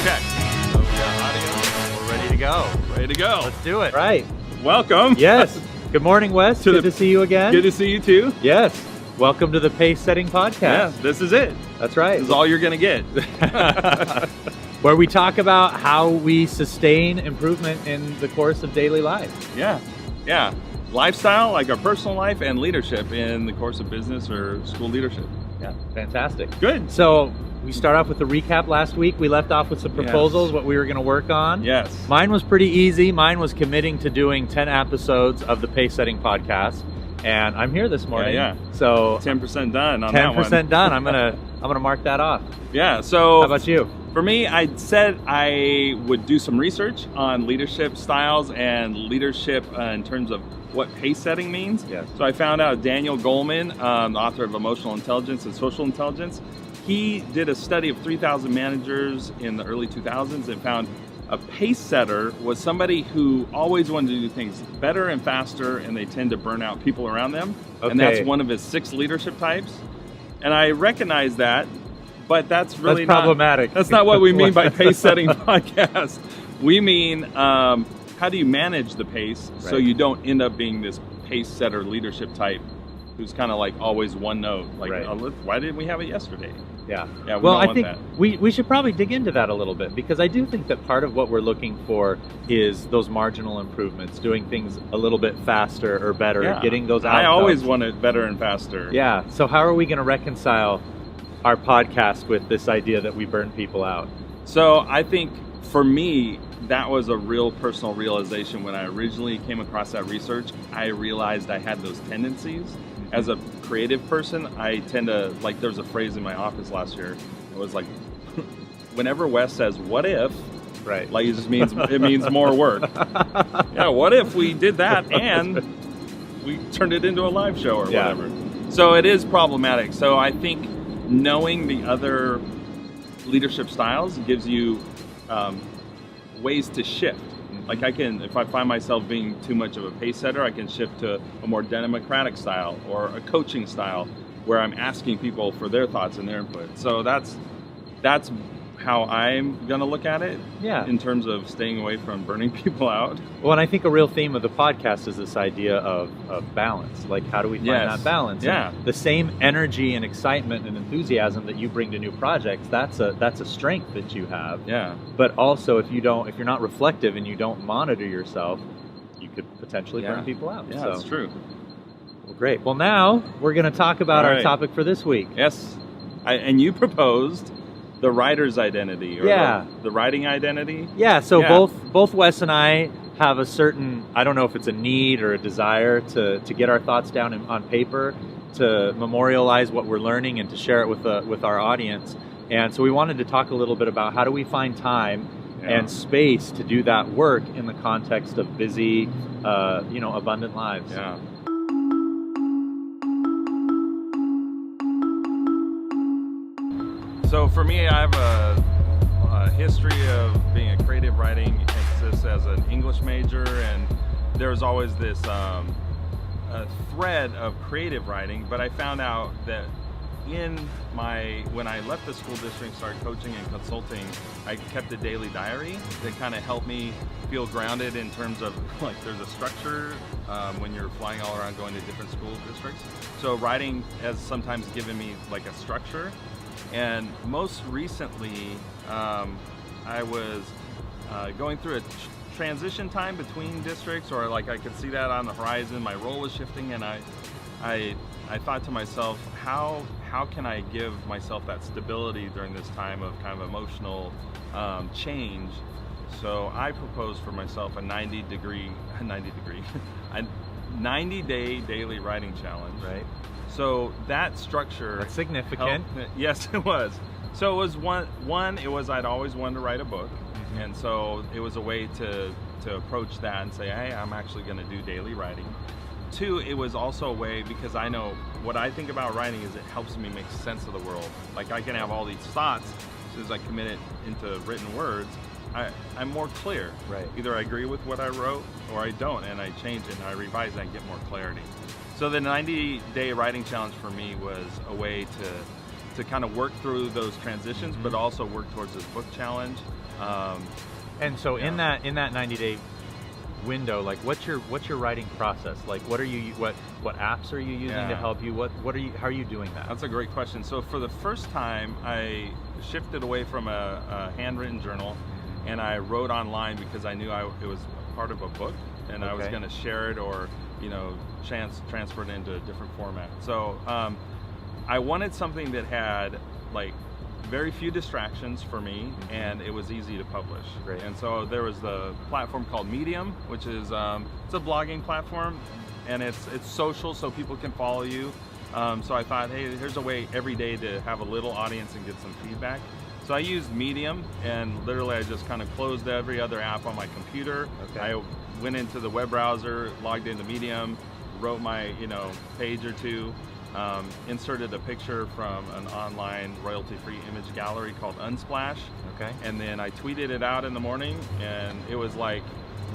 Check. So we got audio. We're ready to go. Ready to go. Let's do it. Right. Welcome. Yes. Good morning, Wes. Good to see you again. Good to see you too. Yes. Welcome to the Pacesetting podcast. Yeah, this is it. That's right. This is all you're going to get. Where we talk about how we sustain improvement in the course of daily life. Yeah. Yeah. Lifestyle, like our personal life, and leadership in the course of business or school leadership. Yeah. Fantastic. Good. So we start off with the recap last week. We left off with some proposals, what we were going to work on. Yes. Mine was pretty easy. Mine was committing to doing 10 episodes of the Pacesetting podcast. And I'm here this morning. Yeah. So 10% done on that one. 10% done. I'm gonna mark that off. Yeah. So how about you? For me, I said I would do some research on leadership styles and leadership in terms of what pace setting means. Yes. So I found out Daniel Goleman, the author of Emotional Intelligence and Social Intelligence, he did a study of 3,000 managers in the early 2000s and found a pace setter was somebody who always wanted to do things better and faster, and they tend to burn out people around them. Okay. And that's one of his 6 leadership types. And I recognize that, but that's really problematic. That's not what we mean by pace setting podcast. We mean how do you manage the pace so you don't end up being this pace setter leadership type who's kind of like always one note, like why didn't we have it yesterday? Yeah. Yeah. Well, I think we should probably dig into that a little bit, because I do think that part of what we're looking for is those marginal improvements, doing things a little bit faster or better, getting those outcomes. I always want it better and faster. Yeah. So how are we going to reconcile our podcast with this idea that we burn people out? So I think for me, that was a real personal realization when I originally came across that research. I realized I had those tendencies. As a creative person, I tend to, like, there's a phrase in my office last year. It was like, whenever Wes says, what if? Right. Like, it just means, it means more work. Yeah, what if we did that and we turned it into a live show or whatever? So it is problematic. So I think knowing the other leadership styles gives you ways to shift. Like I can, if I find myself being too much of a pace setter, I can shift to a more democratic style or a coaching style where I'm asking people for their thoughts and their input. So that's how I'm going to look at it in terms of staying away from burning people out. Well, and I think a real theme of the podcast is this idea of balance. Like, how do we find that balance? Yeah. And the same energy and excitement and enthusiasm that you bring to new projects, that's a strength that you have. Yeah. But also, if you're not reflective and you don't monitor yourself, you could potentially burn people out. Yeah, that's true. Well, great. Well, now we're going to talk about our topic for this week. Yes. And you proposed the writer's identity, or the writing identity. Yeah, so both Wes and I have a certain, I don't know if it's a need or a desire to get our thoughts down on paper, to memorialize what we're learning and to share it with our audience. And so we wanted to talk a little bit about how do we find time and space to do that work in the context of busy, abundant lives. Yeah. So for me, I have a history of being a creative writing emphasis as an English major, and there's always this a thread of creative writing, but I found out that when I left the school district, started coaching and consulting, I kept a daily diary that kind of helped me feel grounded in terms of, like, there's a structure when you're flying all around going to different school districts. So writing has sometimes given me like a structure. And most recently, I was going through a transition time between districts, or like I could see that on the horizon. My role was shifting, and I thought to myself, how can I give myself that stability during this time of kind of emotional change? So I proposed for myself a 90-day daily writing challenge. Right. So that structure, that's significant. Yes, it was. So it was one. It was I'd always wanted to write a book, and so it was a way to approach that and say, hey, I'm actually going to do daily writing. 2, it was also a way, because I know what I think about writing is it helps me make sense of the world. Like, I can have all these thoughts, as soon as I commit it into written words, I'm more clear. Right. Either I agree with what I wrote or I don't, and I change it and I revise it and get more clarity. So the 90-day writing challenge for me was a way to kind of work through those transitions, but also work towards this book challenge. And so Yeah. in that 90-day window, like what's your writing process? Like what apps are you using to Yeah. help you? How are you doing that? That's a great question. So for the first time, I shifted away from a handwritten journal, and I wrote online because I knew it was part of a book, and I was Okay. going to share it or transfer it into a different format. So I wanted something that had like very few distractions for me, and it was easy to publish. Great. And so there was the platform called Medium, which is it's a blogging platform, and it's social, so people can follow you. So I thought, hey, here's a way every day to have a little audience and get some feedback. So I used Medium, and literally I just kind of closed every other app on my computer. Okay. I went into the web browser, logged into Medium, wrote my page or two, inserted a picture from an online royalty-free image gallery called Unsplash, Okay. and then I tweeted it out in the morning, and it was like,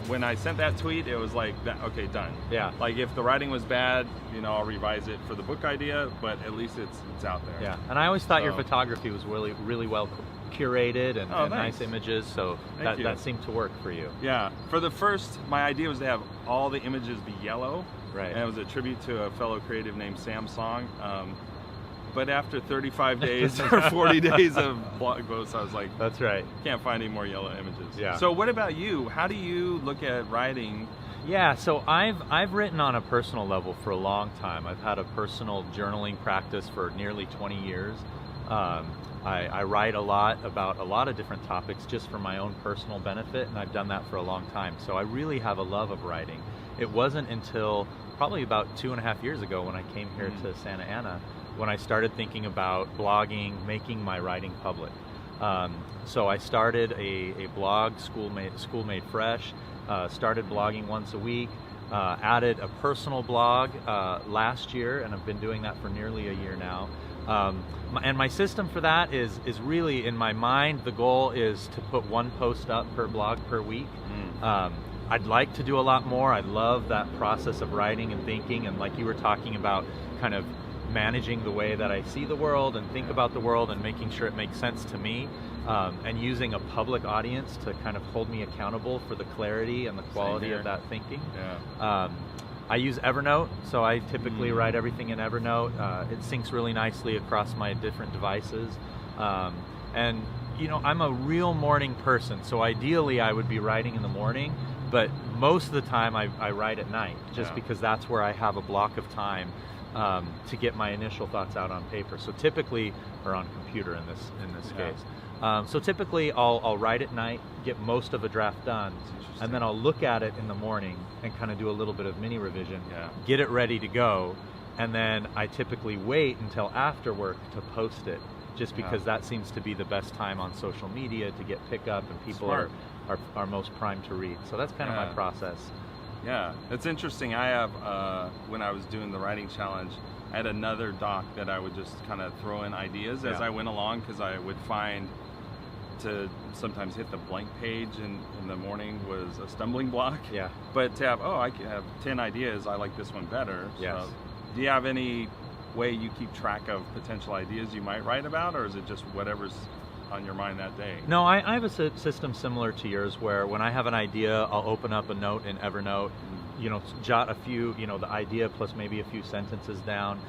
when I sent that tweet, it was like, okay, done. Yeah. Like if the writing was bad, I'll revise it for the book idea, but at least it's out there. Yeah. And I always thought your So- photography was really, really well curated and, Oh, and nice thanks. images, so Thank you. that seemed to work for you. Yeah. For the first, my idea was to have all the images be yellow. Right. And it was a tribute to a fellow creative named Sam Song. But after 35 days or 40 days of blog posts, I was like, That's right. can't find any more yellow images. Yeah. So what about you? How do you look at writing? Yeah, so I've written on a personal level for a long time. I've had a personal journaling practice for nearly 20 years. I write a lot about a lot of different topics just for my own personal benefit, and I've done that for a long time. So I really have a love of writing. It wasn't until probably about 2.5 years ago when I came here to Santa Ana when I started thinking about blogging, making my writing public. So I started a blog, School Made Fresh, started blogging once a week, added a personal blog last year, and I've been doing that for nearly a year now. And my system for that is really, in my mind, the goal is to put one post up per blog per week. I'd like to do a lot more. I love that process of writing and thinking, and like you were talking about, kind of managing the way that I see the world and think about the world and making sure it makes sense to me, and using a public audience to kind of hold me accountable for the clarity and the quality of that thinking. Yeah. I use Evernote, so I typically write everything in Evernote. It syncs really nicely across my different devices. And I'm a real morning person, so ideally I would be writing in the morning, but most of the time I write at night, just because that's where I have a block of time to get my initial thoughts out on paper. So typically, or on computer in this case. So typically I'll write at night, get most of a draft done, and then I'll look at it in the morning and kind of do a little bit of mini revision, get it ready to go, and then I typically wait until after work to post it, just because that seems to be the best time on social media to get pickup, and people are most primed to read. So that's kind of my process. Yeah, it's interesting. I have, when I was doing the writing challenge, I had another doc that I would just kind of throw in ideas as I went along, because I would find to sometimes hit the blank page in the morning was a stumbling block. Yeah. But to have, I can have 10 ideas, I like this one better. Yes. So do you have any way you keep track of potential ideas you might write about, or is it just whatever's on your mind that day? No, I have a system similar to yours, where when I have an idea, I'll open up a note in Evernote, jot a few, the idea plus maybe a few sentences down.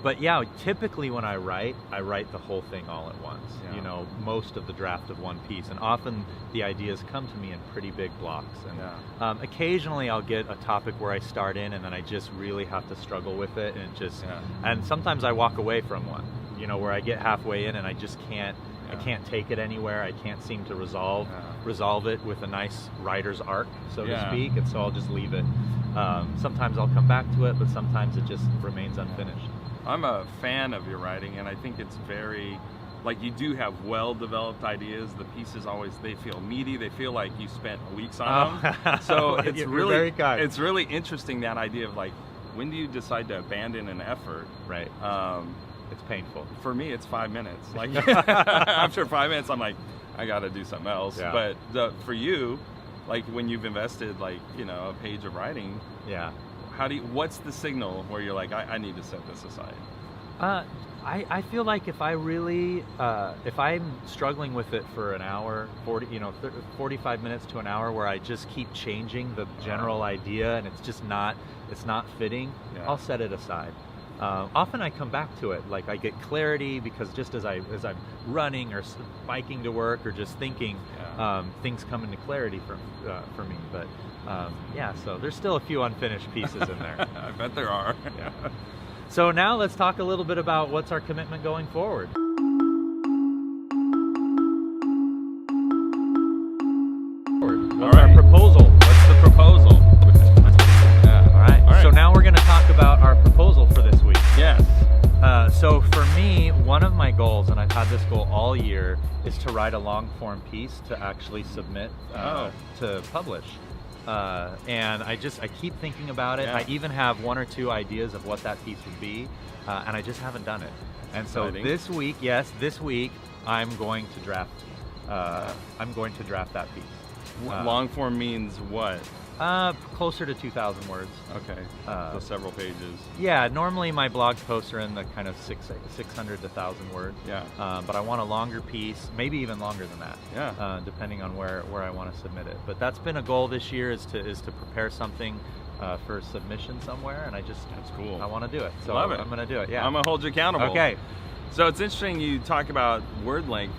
But yeah, typically when I write the whole thing all at once, most of the draft of one piece. And often the ideas come to me in pretty big blocks. And occasionally I'll get a topic where I start in and then I just really have to struggle with it. And sometimes I walk away from one, where I get halfway in and I just can't, I can't take it anywhere. I can't seem to resolve it with a nice writer's arc, so to speak. And so I'll just leave it. Sometimes I'll come back to it, but sometimes it just remains unfinished. I'm a fan of your writing, and I think it's very, like, you do have well-developed ideas. The pieces always, they feel meaty. They feel like you spent weeks on them. So it's really, very kind. It's really interesting, that idea of like, when do you decide to abandon an effort? Right. It's painful. For me, it's 5 minutes. Like after 5 minutes, I'm like, I got to do something else. Yeah. But for you, like when you've invested like a page of writing, what's the signal where you're like, I need to set this aside? I feel like if I really, if I'm struggling with it for an hour, 45 minutes to an hour, where I just keep changing the general idea and it's not fitting, Yeah. I'll set it aside. Often I come back to it, like I get clarity because just as I'm running or biking to work or just thinking, things come into clarity for me. But yeah, so there's still a few unfinished pieces in there. I bet there are. Yeah. So now let's talk a little bit about what's our commitment going forward. What's our proposal? What's the proposal? Yeah. All right. So now we're going to talk about our proposal for this week. Yes. So for me, one of my goals, and I've had this goal all year, is to write a long form piece to actually submit to publish. And I keep thinking about it. Yeah. I even have one or two ideas of what that piece would be, and I just haven't done it. And so this week, I'm going to draft. I'm going to draft that piece. Long form means what? Closer to 2,000 words. Okay. So several pages. Yeah, normally my blog posts are in the kind of 600 to 1,000 words. Yeah. But I want a longer piece, maybe even longer than that. Yeah. Depending on where I want to submit it. But that's been a goal this year, is to prepare something for submission somewhere, and that's cool. I want to do it. So Love it. I'm going to do it. Yeah. I'm gonna hold you accountable. Okay. So it's interesting you talk about word length,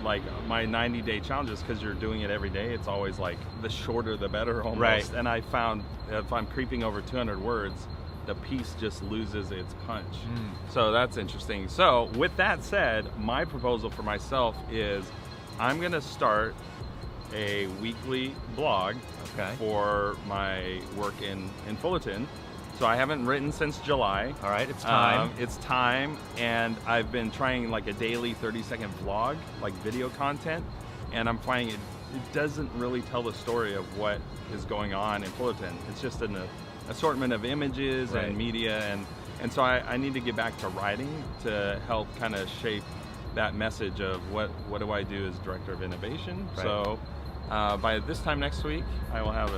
like my 90-day challenges, because you're doing it every day. It's always like the shorter the better almost. Right. And I found if I'm creeping over 200 words, the piece just loses its punch. So that's interesting. So with that said, my proposal for myself is I'm gonna start a weekly blog for my work in Fullerton. So I haven't written since July. All right, it's time. It's time, and I've been trying like a daily 30-second vlog, like video content, and I'm finding it doesn't really tell the story of what is going on in Fullerton. It's just an assortment of images and media, and so I need to get back to writing to help kind of shape that message of what do I do as Director of Innovation. Right. So by this time next week, I will have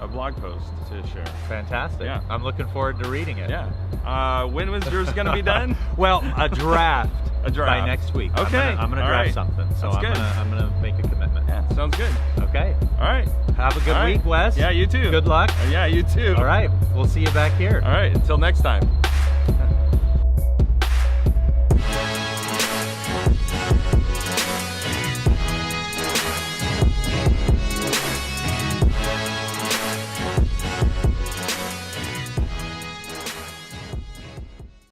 a blog post to share. Fantastic. Yeah. I'm looking forward to reading it. Yeah. When was yours going to be done? Well, a draft. A draft. By next week. Okay. I'm gonna draft something. So I'm gonna make a commitment. Yeah, sounds good. Okay. All right. Have a good week, Wes. Yeah, you too. Good luck. Yeah, you too. All right. We'll see you back here. All right. Until next time.